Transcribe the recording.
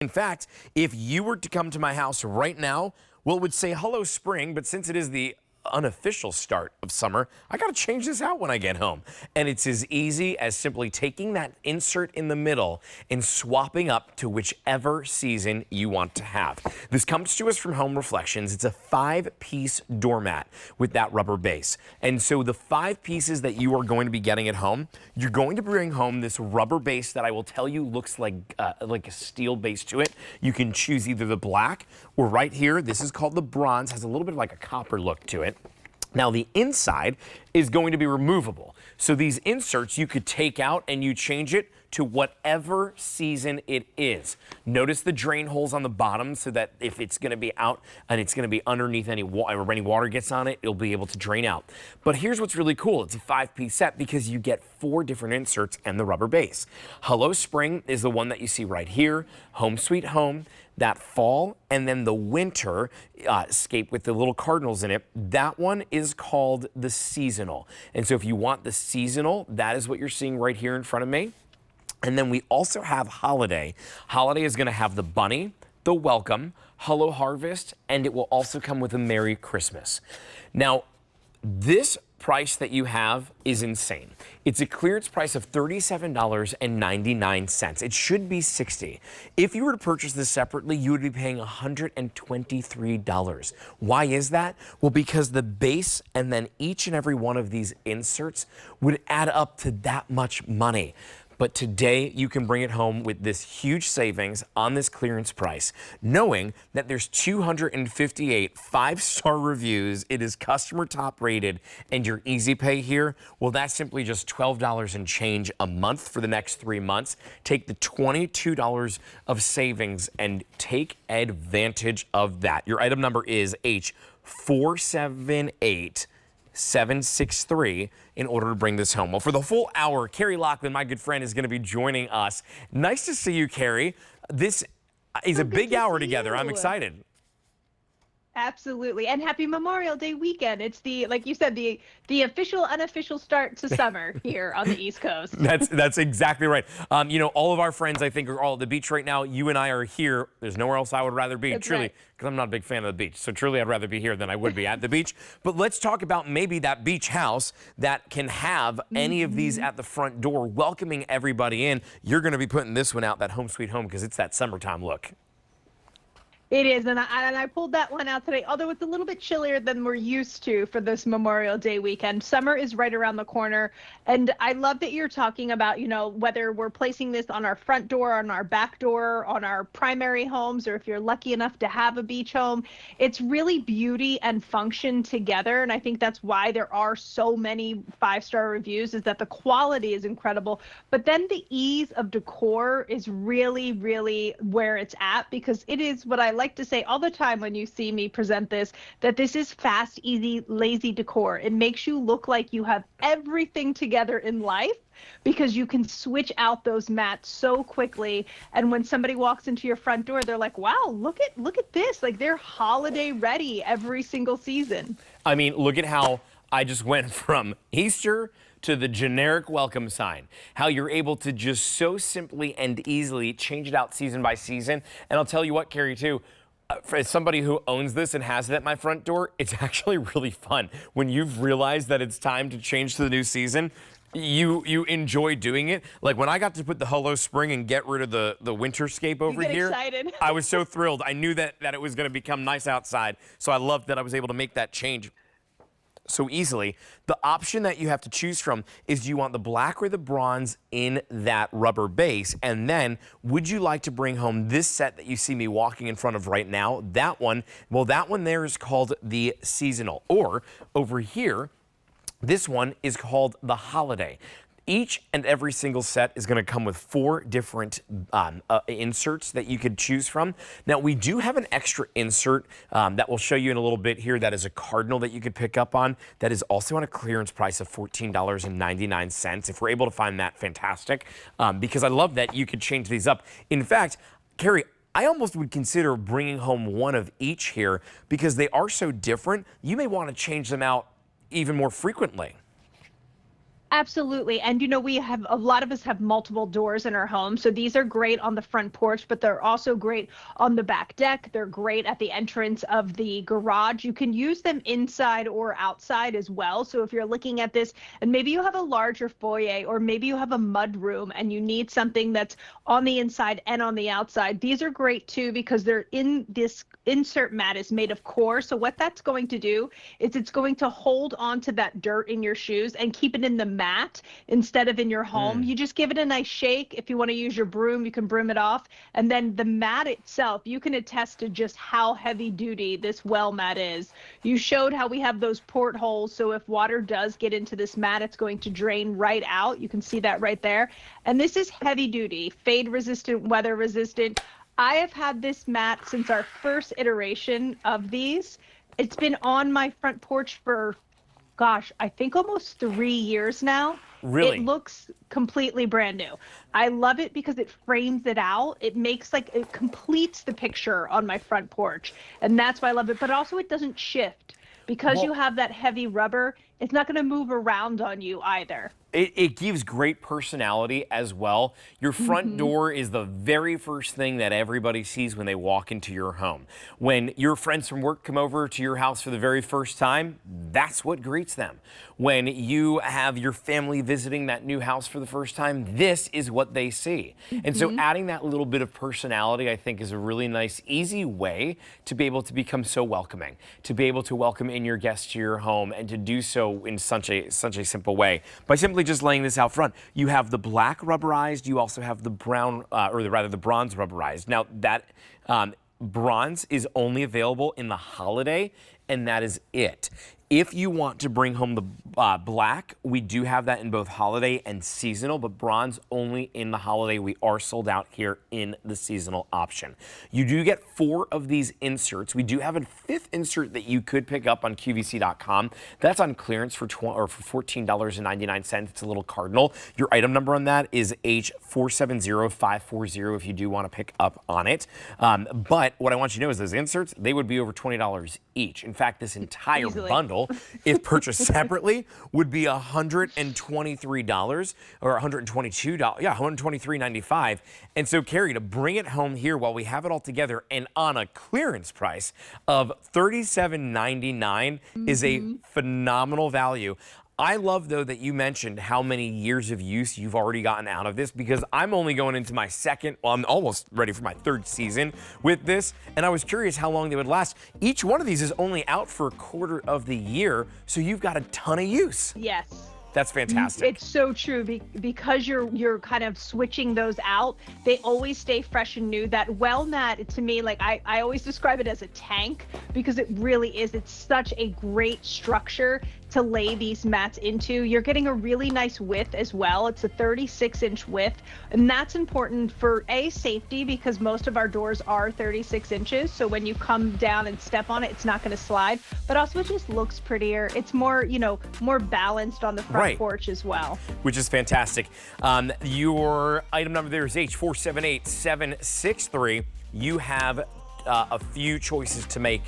In fact, if you were to come to my house right now, well, it would say hello spring, but since it is the unofficial start of summer, I got to change this out when I get home. And it's as easy as simply taking that insert in the middle and swapping up to whichever season you want to have. This comes to us from Home Reflections. It's a 5-piece doormat with that rubber base. And so the 5 pieces that you are going to be getting at home, you're going to bring home this rubber base that I will tell you looks like a steel base to it. You can choose either the black or right here, this is called the bronze, has a little bit of like a copper look to it. Now the inside is going to be removable. So these inserts you could take out and you change it to whatever season it is. Notice the drain holes on the bottom so that if it's going to be out and it's going to be underneath any water gets on it, it'll be able to drain out. But here's what's really cool. It's a 5-piece set because you get 4 different inserts and the rubber base. Hello Spring is the one that you see right here. Home Sweet Home. That fall, and then the winter scape with the little cardinals in it, that one is called the seasonal. And so if you want the seasonal, that is what you're seeing right here in front of me. And then we also have holiday. Holiday is going to have the bunny, the welcome, hello harvest, and it will also come with a Merry Christmas. Now, this price that you have is insane. It's a clearance price of $37.99. It should be $60. If you were to purchase this separately, you would be paying $123. Why is that? Well, because the base and then each and every one of these inserts would add up to that much money. But today you can bring it home with this huge savings on this clearance price, knowing that there's 258 5-star reviews. It is customer top rated, and your easy pay here, well, that's simply just $12 and change a month for the next 3 months. Take the $22 of savings and take advantage of that. Your item number is H478763 in order to bring this home. Well, for the full hour, Carrie Lockman, my good friend, is going to be joining us. Nice to see you, Carrie. This is a big hour together. I'm excited. Absolutely. And happy Memorial Day weekend. It's the, like you said, the official, unofficial start to summer here on the East Coast. That's exactly right. You know, all of our friends, I think, are all at the beach right now. You and I are here. There's nowhere else I would rather be, That's truly, right. because I'm not a big fan of the beach. So truly, I'd rather be here than I would be at the beach. But let's talk about maybe that beach house that can have any of these at the front door, welcoming everybody in. You're going to be putting this one out, that Home Sweet Home, because it's that summertime look. It is, and I pulled that one out today, although it's a little bit chillier than we're used to for this Memorial Day weekend. Summer is right around the corner, and I love that you're talking about, you know, whether we're placing this on our front door, on our back door, on our primary homes, or if you're lucky enough to have a beach home. It's really beauty and function together, and I think that's why there are so many 5-star reviews, is that the quality is incredible, but then the ease of decor is really, really where it's at, because it is what I like to say all the time when you see me present this, that this is fast, easy, lazy decor. It makes you look like you have everything together in life because you can switch out those mats so quickly. And when somebody walks into your front door, they're like, wow, look at this. Like, they're holiday ready every single season. I mean, look at how I just went from Easter to the generic welcome sign, how you're able to just so simply and easily change it out season by season. And I'll tell you what, Carrie, too, for somebody who owns this and has it at my front door, it's actually really fun. When you've realized that it's time to change to the new season, you enjoy doing it. Like when I got to put the Hello Spring and get rid of the winterscape over here, excited. I was so thrilled. I knew that it was going to become nice outside, so I loved that I was able to make that change so easily. The option that you have to choose from is, do you want the black or the bronze in that rubber base? And then would you like to bring home this set that you see me walking in front of right now? That one, well, that one there is called the seasonal. Or over here, this one is called the holiday. Each and every single set is going to come with 4 different inserts that you could choose from. Now, we do have an extra insert that we'll show you in a little bit here that is a cardinal that you could pick up on. That is also on a clearance price of $14.99. If we're able to find that, fantastic, because I love that you could change these up. In fact, Carrie, I almost would consider bringing home one of each here because they are so different. You may want to change them out even more frequently. Absolutely. And we have a lot of us have multiple doors in our home. So these are great on the front porch, but they're also great on the back deck. They're great at the entrance of the garage. You can use them inside or outside as well. So if you're looking at this and maybe you have a larger foyer or maybe you have a mud room and you need something that's on the inside and on the outside, these are great too because they're in this insert mat is made of core. So what that's going to do is it's going to hold on to that dirt in your shoes and keep it in the mat instead of in your home. You just give it a nice shake. If you want to use your broom, you can broom it off. And then the mat itself, you can attest to just how heavy duty this well mat is. You showed how we have those portholes. So if water does get into this mat, it's going to drain right out. You can see that right there. And this is heavy duty, fade resistant, weather resistant. I have had this mat since our first iteration of these. It's been on my front porch for, gosh, I think almost 3 years now. Really? It looks completely brand new. I love it because it frames it out. It makes it completes the picture on my front porch. And that's why I love it. But also it doesn't shift because you have that heavy rubber. It's not going to move around on you either. It gives great personality as well. Your front door is the very first thing that everybody sees when they walk into your home. When your friends from work come over to your house for the very first time, that's what greets them. When you have your family visiting that new house for the first time, this is what they see. And so adding that little bit of personality, I think, is a really nice, easy way to be able to become so welcoming, to be able to welcome in your guests to your home and to do so in such a simple way. By simply just laying this out front, you have the black rubberized, you also have the brown, the bronze rubberized. Now that bronze is only available in the holiday, and that is it. If you want to bring home the black, we do have that in both holiday and seasonal, but bronze only in the holiday. We are sold out here in the seasonal option. You do get 4 of these inserts. We do have a 5th insert that you could pick up on QVC.com. That's on clearance for $14.99. It's a little cardinal. Your item number on that is H470540 if you do want to pick up on it. But what I want you to know is those inserts, they would be over $20 each. In fact, this entire bundle, if purchased separately, would be $123 or $122. Yeah, $123.95. And so, Carrie, to bring it home here while we have it all together and on a clearance price of $37.99 is a phenomenal value. I love, though, that you mentioned how many years of use you've already gotten out of this because I'm only going into my I'm almost ready for my 3rd season with this, and I was curious how long they would last. Each one of these is only out for a quarter of the year, so you've got a ton of use. Yes. That's fantastic. It's so true because you're kind of switching those out. They always stay fresh and new. That well mat, to me, like I always describe it as a tank because it really is. It's such a great structure to lay these mats into. You're getting a really nice width as well. It's a 36-inch width, and that's important for safety because most of our doors are 36 inches. So when you come down and step on it, it's not going to slide, but also it just looks prettier. It's more, more balanced on the front porch as well. Which is fantastic. Your item number there is H478763. You have a few choices to make